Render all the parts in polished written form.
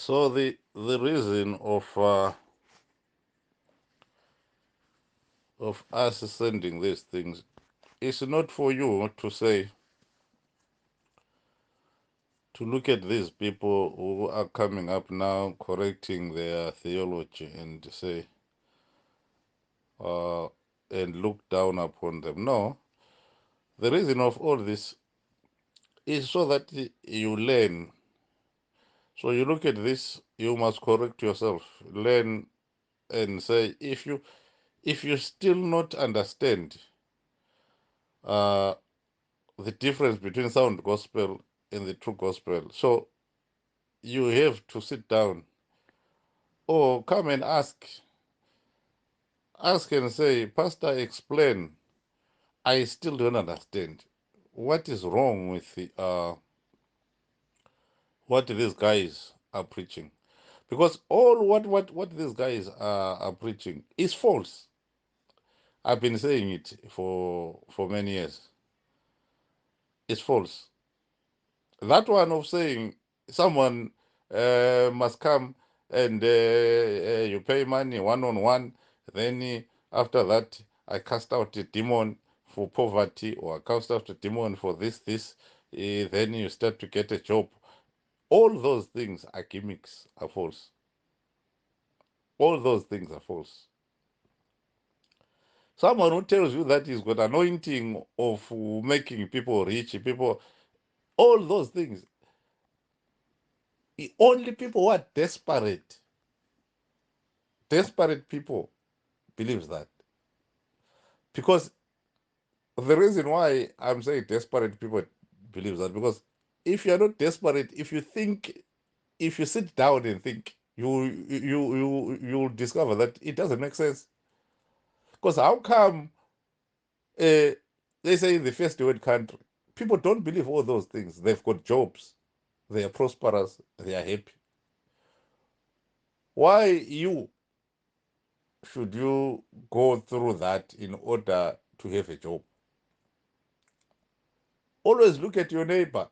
So the reason of us sending these things is not for you to say, to look at these people who are coming up now correcting their theology and say, uh, and look down upon them. No, the reason of all this is so that you learn. So you look at this, you must correct yourself, learn, and say, if you still not understand uh, the difference between sound gospel and the true gospel, so you have to sit down or come and ask and say, Pastor, explain. I still don't understand. What is wrong with what these guys are preaching? Because all what these guys are preaching is false. I've been saying it for many years. It's false. That one of saying someone must come and you pay money one on one, then after that I cast out a demon for poverty, or I cast out a demon for this, then you start to get a job. All those things are gimmicks, are false. All those things are false. Someone who tells you that he's got anointing of making people rich, people, all those things, only people who are desperate people believes that. Because the reason why I'm saying desperate people believes that, because if you're not desperate, if you sit down and think, you'll discover that it doesn't make sense. Because how come uh, they say in the first world country, people don't believe all those things? They've got jobs, they are prosperous, they are happy. Why should you go through that in order to have a job? Always look at your neighbor.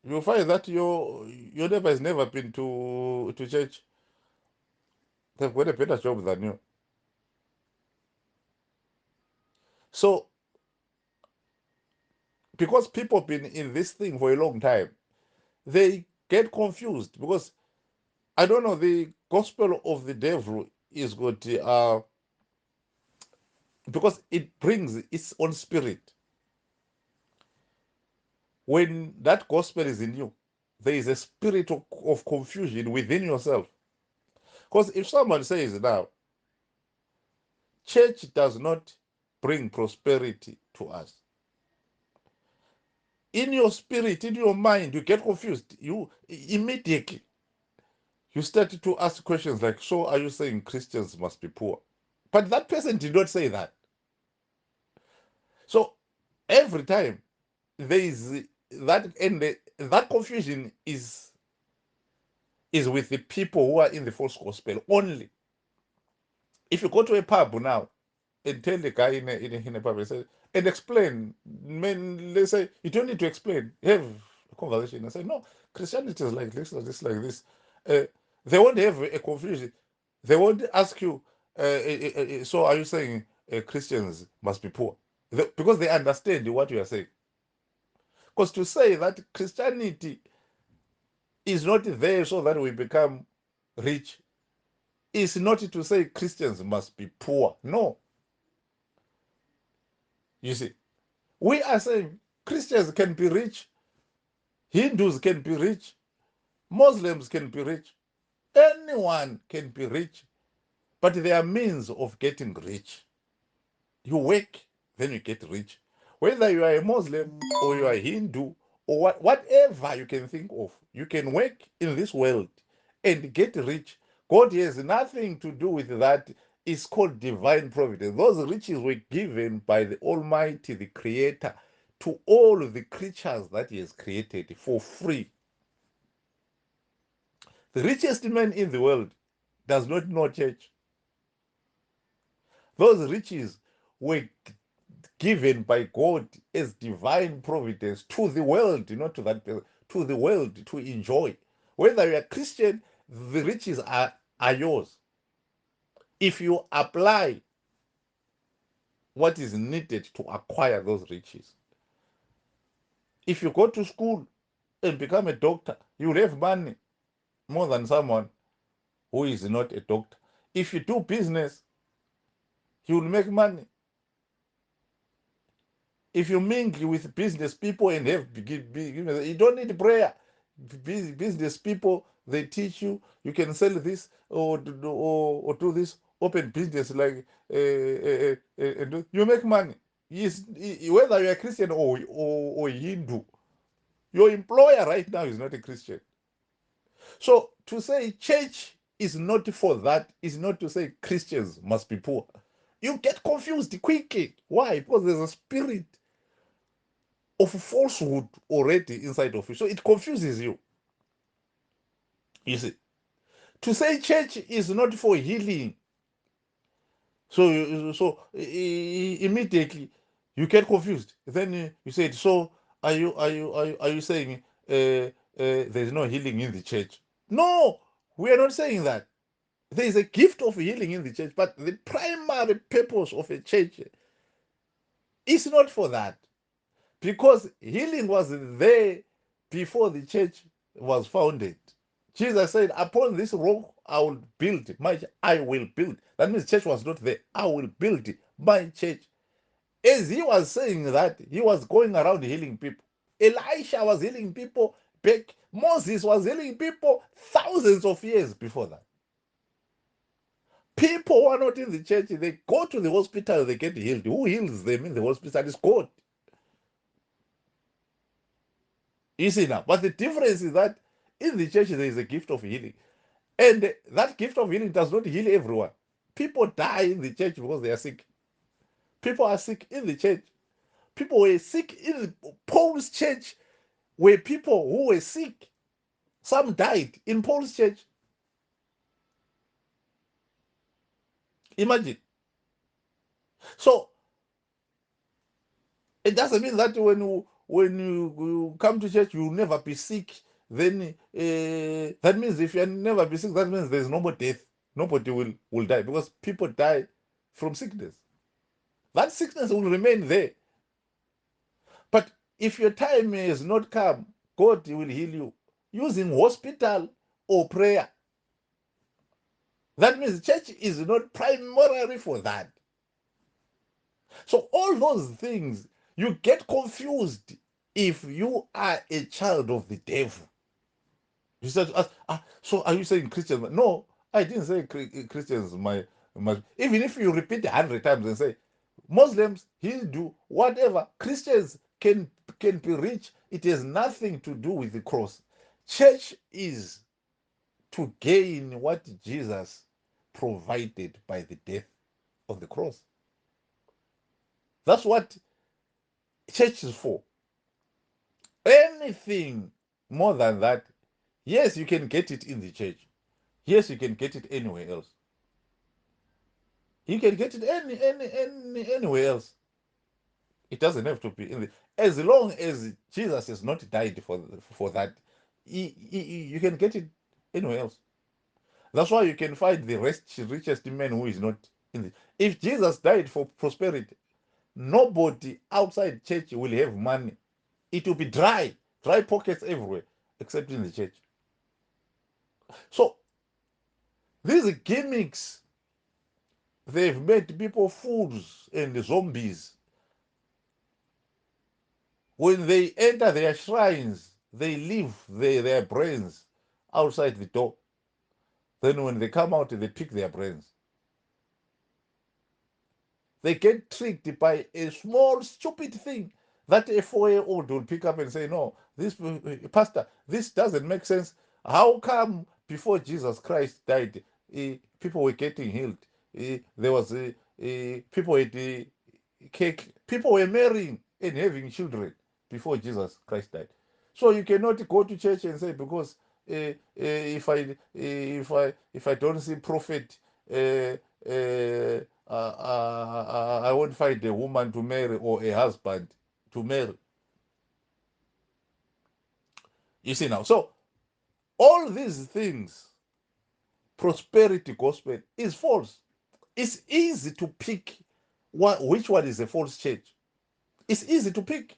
You'll find that your neighbor has never been to church. They've got a better job than you. So because people have been in this thing for a long time, they get confused, because I don't know, the gospel of the devil is good, because it brings its own spirit. When that gospel is in you, there is a spirit of confusion within yourself. Because if someone says now, church does not bring prosperity to us, in your spirit, in your mind, you get confused. You immediately you start to ask questions like, so are you saying Christians must be poor? But that person did not say that. So every time there is that, and that confusion is with the people who are in the false gospel only. If you go to a pub now and tell the guy in a pub and say, and explain, man, let's say you don't need to explain, have a conversation and say, no, Christianity is like this, like this, like this. Uh, they won't have a confusion. They won't ask you, so are you saying Christians must be poor? Because they understand what you are saying. Because to say that Christianity is not there so that we become rich is not to say Christians must be poor. No. You see, we are saying Christians can be rich, Hindus can be rich, Muslims can be rich, anyone can be rich, but there are means of getting rich. You work, then you get rich. Whether you are a Muslim or you are a Hindu or whatever you can think of, you can work in this world and get rich. God has nothing to do with that. It's called divine providence. Those riches were given by the Almighty, the Creator, to all the creatures that He has created for free. The richest man in the world does not know church. Those riches were given by God as divine providence to the world, not to that person, to the world to enjoy. Whether you are Christian, the riches are yours if you apply what is needed to acquire those riches. If you go to school and become a doctor, you'll have money more than someone who is not a doctor. If you do business, you'll make money. If you mingle with business people and have you don't need prayer. Business people, they teach you, you can sell this or do this, open business like and you make money. Yes, whether you're a Christian or Hindu, your employer right now is not a Christian. So to say church is not for that is not to say Christians must be poor. You get confused quickly. Why? Because there's a spirit of falsehood already inside of you. So it confuses you. You see, to say church is not for healing, so immediately you get confused. Then you said, so are you saying there's no healing in the church? No, we are not saying that. There is a gift of healing in the church, but the primary purpose of a church is not for that, because healing was there before the church was founded. Jesus said, upon this rock I will build my church. I will build. That means church was not there. I will build my church. As he was saying that, he was going around healing people. Elisha was healing people back. Moses was healing people thousands of years before that. People who are not in the church, they go to the hospital, they get healed. Who heals them in the hospital is God. You see now. But the difference is that in the church, there is a gift of healing. And that gift of healing does not heal everyone. People die in the church because they are sick. People are sick in the church. People were sick in Paul's church, were people who were sick. Some died in Paul's church. Imagine. So it doesn't mean that when you come to church, you'll never be sick. Then that means if you never be sick, that means there's no more death. Nobody will die, because people die from sickness. That sickness will remain there. But if your time has not come, God will heal you using hospital or prayer. That means church is not primarily for that. So all those things, you get confused if you are a child of the devil. You said to us, so are you saying Christians? No, I didn't say Christians. Even if you repeat 100 times and say Muslims, Hindu, whatever, Christians can be rich. It has nothing to do with the cross. Church is to gain what Jesus provided by the death of the cross. That's what church is for. Anything more than that, yes, you can get it in the church. Yes, you can get it anywhere else. You can get it anywhere else. It doesn't have to be in the, as long as Jesus has not died for that. You can get it anywhere else. That's why you can find the richest man who is not in the. If Jesus died for prosperity, nobody outside church will have money. It will be dry pockets everywhere, except in the church. So these gimmicks, they've made people fools and zombies. When they enter their shrines, they leave their brains outside the door. Then when they come out, they pick their brains. They get tricked by a small, stupid thing that a 4-year-old will pick up and say, no, this pastor, this doesn't make sense. How come before Jesus Christ died, people were getting healed? There was people had cake. People were marrying and having children before Jesus Christ died. So you cannot go to church and say, because if I don't see prophet, uh, uh, I won't find a woman to marry or a husband to marry. You see now. So all these things prosperity gospel is false. It's easy to pick which one is a false church. It's easy to pick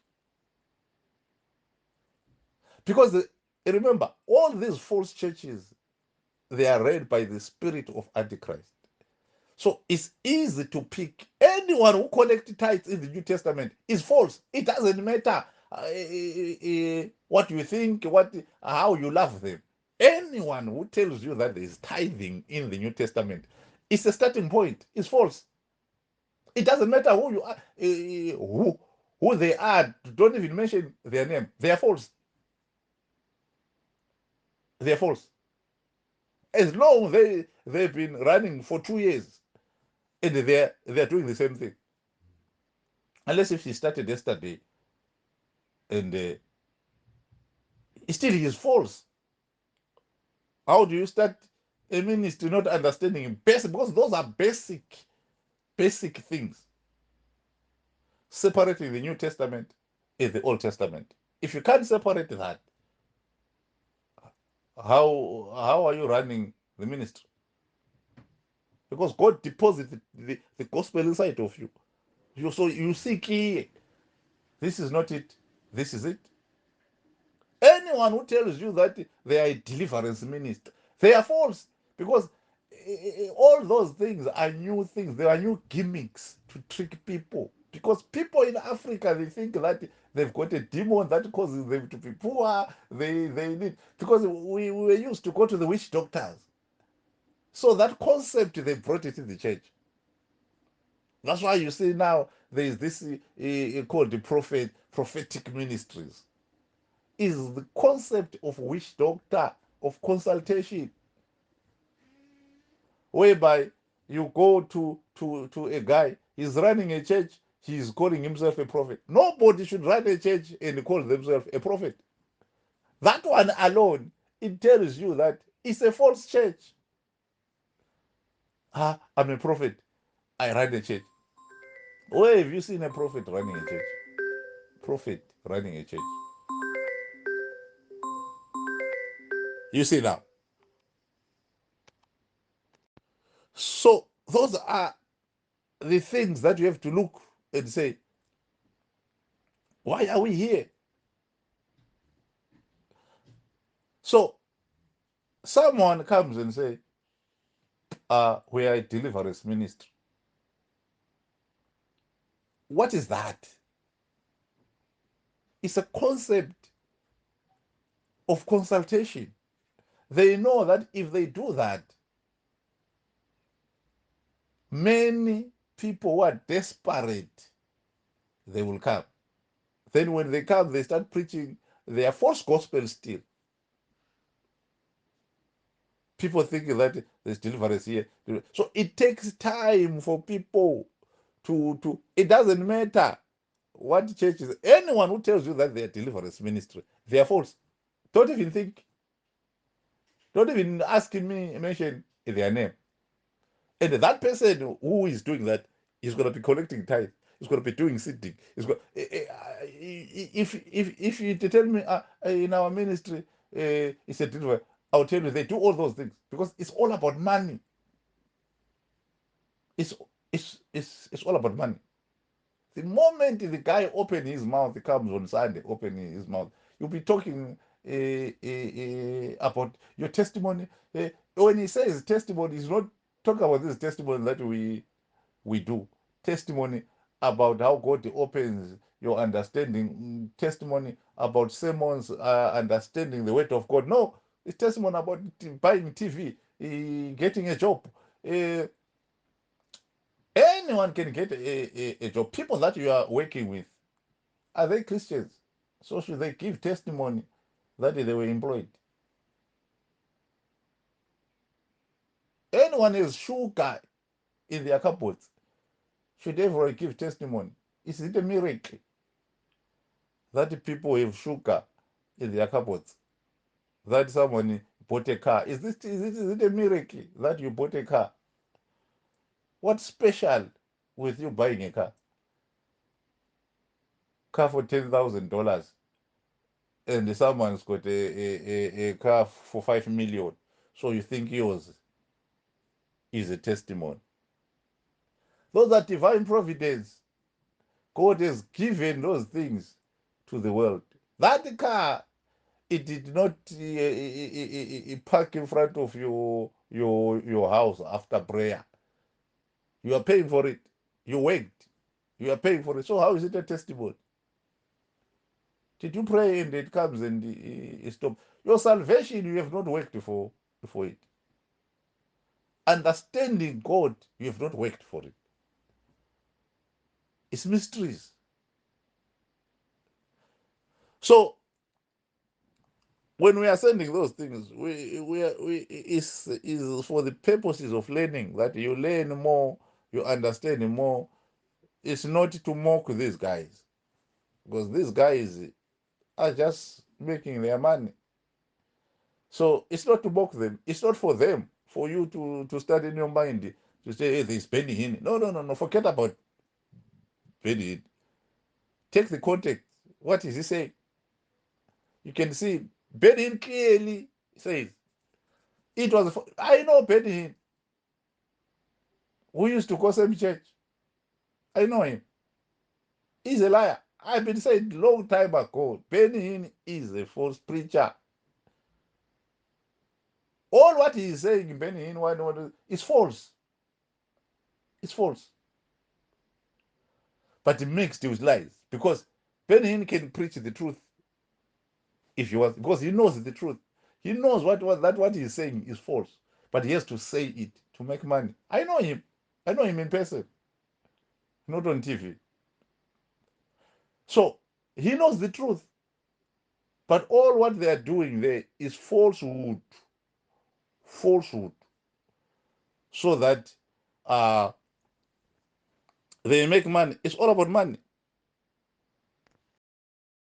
because remember, all these false churches, they are led by the spirit of Antichrist. So it's easy to pick anyone who collects tithes in the New Testament is false. It doesn't matter what you think, how you love them. Anyone who tells you that there is tithing in the New Testament, it's a starting point. It's false. It doesn't matter who you are, who they are. Don't even mention their name. They are false. They are false. As long they've been running for 2 years and they're doing the same thing. Unless if she started yesterday and still he is false. How do you start a ministry not understanding basic? Because those are basic things. Separating the New Testament and the Old Testament. If you can't separate that, how are you running the ministry? Because God deposits the gospel inside of you. So you seek here. This is not it. This is it. Anyone who tells you that they are a deliverance minister, they are false. Because all those things are new things. They are new gimmicks to trick people. Because people in Africa, they think that they've got a demon that causes them to be poor. They need, because we were used to go to the witch doctors. So that concept, they brought it in the church. That's why you see now there is this called the prophetic ministries. Is the concept of witch doctor, of consultation, whereby you go to a guy, he's running a church, he's calling himself a prophet. Nobody should run a church and call themselves a prophet. That one alone, it tells you that it's a false church. I'm a prophet, I run a church. Where have you seen a prophet running a church? Prophet running a church. You see now. So those are the things that you have to look and say, why are we here? So someone comes and say, we are a deliverance ministry. What is that? It's a concept of consultation. They know that if they do that, many people who are desperate, they will come. Then when they come, they start preaching their false gospel still. People think that there's deliverance here. So it takes time for people to it doesn't matter what church is. Anyone who tells you that they are deliverance ministry, they are false. Don't even think. Don't even ask me mention their name. And that person who is doing that is going to be collecting tithe. He's going to be doing sitting. If you tell me in our ministry it's a deliver, I'll tell you they do all those things because it's all about money. It's it's all about money. The moment the guy open his mouth, he comes on Sunday, opening his mouth, you'll be talking about your testimony. When he says testimony, he's not talking about this testimony that we do. Testimony about how God opens your understanding. Testimony about sermons, understanding the word of God. No, it's testimony about buying TV, getting a job. Uh, Anyone can get a job. People that you are working with, are they Christians? So should they give testimony that they were employed? Anyone has sugar in their cupboards should ever give testimony. Is it a miracle that people have sugar in their cupboards? That someone bought a car? Is it a miracle that you bought a car? What's special with you buying a car? Car for $10,000 and someone's got a car for 5 million. So you think yours is a testimony. Those are divine providence. God has given those things to the world. That car, it did not park in front of your house after prayer. You are paying for it. You worked. You are paying for it. So how is it a testimony? Did you pray and it comes and it stops? Your salvation, you have not worked for it. Understanding God, you have not worked for it. It's mysteries. So when we are sending those things, is for the purposes of learning, that you learn more, you understand more. It's not to mock these guys, because these guys are just making their money. So it's not to mock them. It's not for them, for you to start in your mind to say, hey, there's Benny Hinn. No, no, no, no. Forget about Benny Hinn. Take the context. What is he saying? You can see Benny Hinn clearly says, it was, I know Benny Hinn, who used to go same church. I know him. He's a liar. I've been saying long time ago, Benny Hinn is a false preacher. All what he is saying in Benny Hinn is false. It's false. But mixed with lies. Because Benny Hinn can preach the truth if he wants, because he knows the truth. He knows what he's saying is false. But he has to say it to make money. I know him. I know him in person, not on TV. So he knows the truth. But all what they are doing there is falsehood. Falsehood. So that they make money. It's all about money.